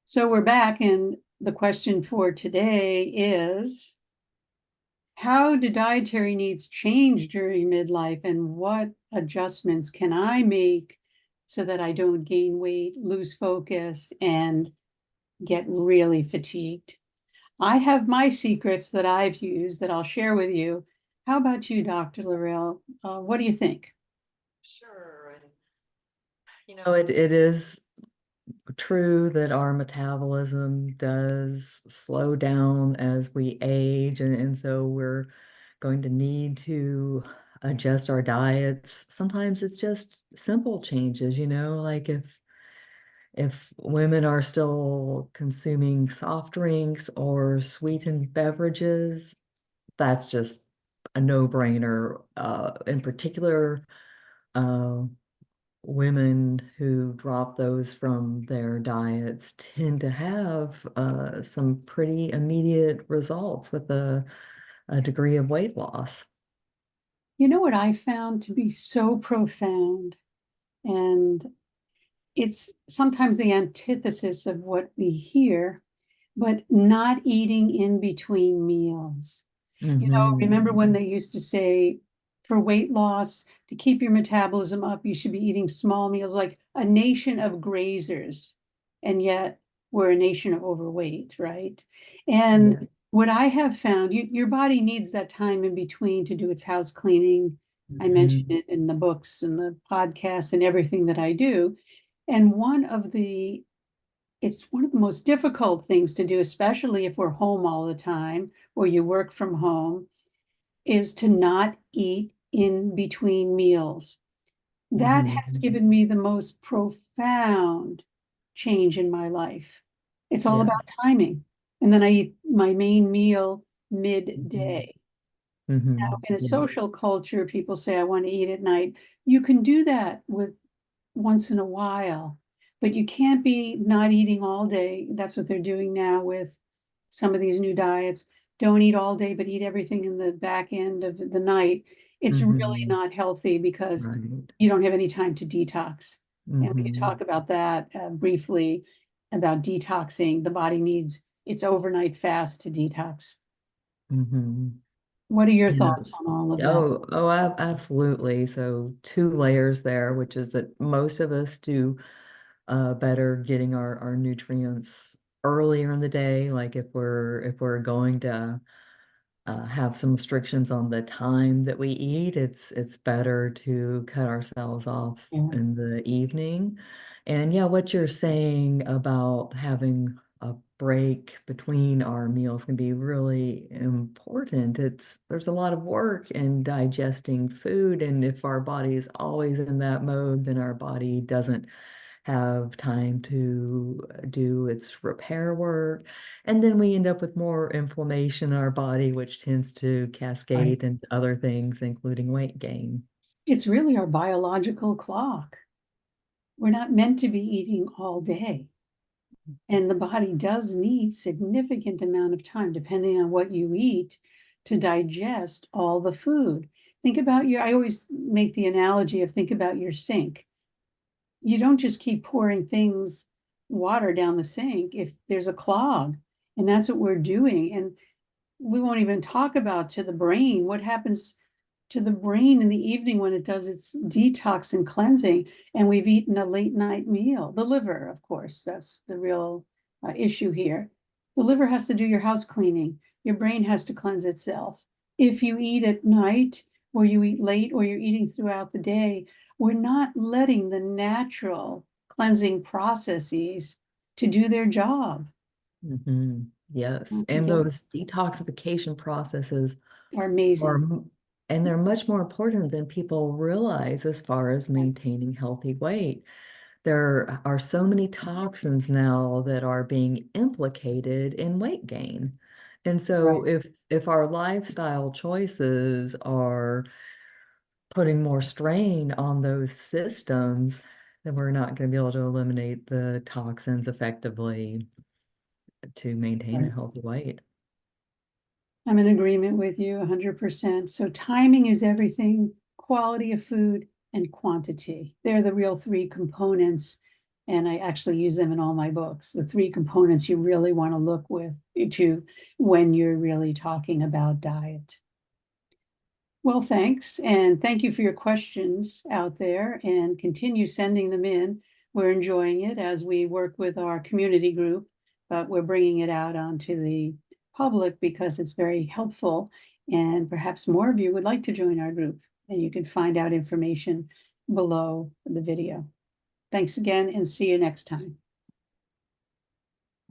So we're back, and the question for today is, how do dietary needs change during midlife, and what adjustments can I make so that I don't gain weight, lose focus, and get really fatigued? I have my secrets that I've used that I'll share with you. How about you, Dr. Laurell? What do you think? Sure. And it is true that our metabolism does slow down as we age, and so we're going to need to adjust our diets. Sometimes it's just simple changes, like if women are still consuming soft drinks or sweetened beverages, that's just a no-brainer. In particular, uh, women who drop those from their diets tend to have some pretty immediate results with a degree of weight loss. You know what I found to be so profound, and it's sometimes the antithesis of what we hear, but not eating in between meals. Remember Hmm. when they used to say for weight loss, to keep your metabolism up, you should be eating small meals, like a nation of grazers. And yet we're a nation of overweight, right? Yeah. And what I have found, your body needs that time in between to do its house cleaning. I mentioned Hmm. it in the books and the podcasts and everything that I do. And it's one of the most difficult things to do, especially if we're home all the time or you work from home, is to not eat in between meals. That has Hmm. given me the most profound change in my life. It's all about Yes. timing. And then I eat my main meal Hmm. midday. Hmm. Now, in a social Yes. culture, people say, I want to eat at night. You can do that with once in a while, but you can't be not eating all day. That's what they're doing now with some of these new diets. Don't eat all day, but eat everything in the back end of the night. It's really Hmm. not healthy because Right. you don't have any time to detox. And we can Hmm. talk about that briefly about detoxing. The body needs its overnight fast to detox. Hmm. What are your thoughts Yes. on all of that? Absolutely. So two layers there, which is that most of us do better getting our nutrients earlier in the day. Like if we're going to have some restrictions on the time that we eat, it's better to cut ourselves off Yeah, in the evening. And yeah, what you're saying about having a break between our meals can be really important. There's a lot of work in digesting food, and if our body is always in that mode, then our body doesn't have time to do its repair work. And then we end up with more inflammation in our body, which tends to right. cascade into other things, including weight gain. It's really our biological clock. We're not meant to be eating all day. And the body does need significant amount of time, depending on what you eat, to digest all the food. I always make the analogy of think about your sink. You don't just keep pouring water down the sink if there's a clog. And that's what we're doing. And we won't even talk about to the brain what happens to the brain in the evening when it does its detox and cleansing, and we've eaten a late night meal. The liver, of course, that's the real issue here. The liver has to do your house cleaning. Your brain has to cleanse itself. If you eat at night, or you eat late, or you're eating throughout the day, we're not letting the natural cleansing processes to do their job. Hmm. Yes. We And don't those detoxification processes are are, amazing. and they're much more important than people realize as far as maintaining healthy weight. There are so many toxins now that are being implicated in weight gain. And so Right. if our lifestyle choices are putting more strain on those systems, then we're not going to be able to eliminate the toxins effectively to maintain a Right. healthy weight. I'm in agreement with you 100%. So timing is everything, quality of food and quantity. They're the real three components. And I actually use them in all my books, the 3 components you really want to look to when you're really talking about diet. Well, thanks, and thank you for your questions out there, and continue sending them in. We're enjoying it as we work with our community group, but we're bringing it out onto the public because it's very helpful, and perhaps more of you would like to join our group, and you can find out information below the video. Thanks again, and see you next time.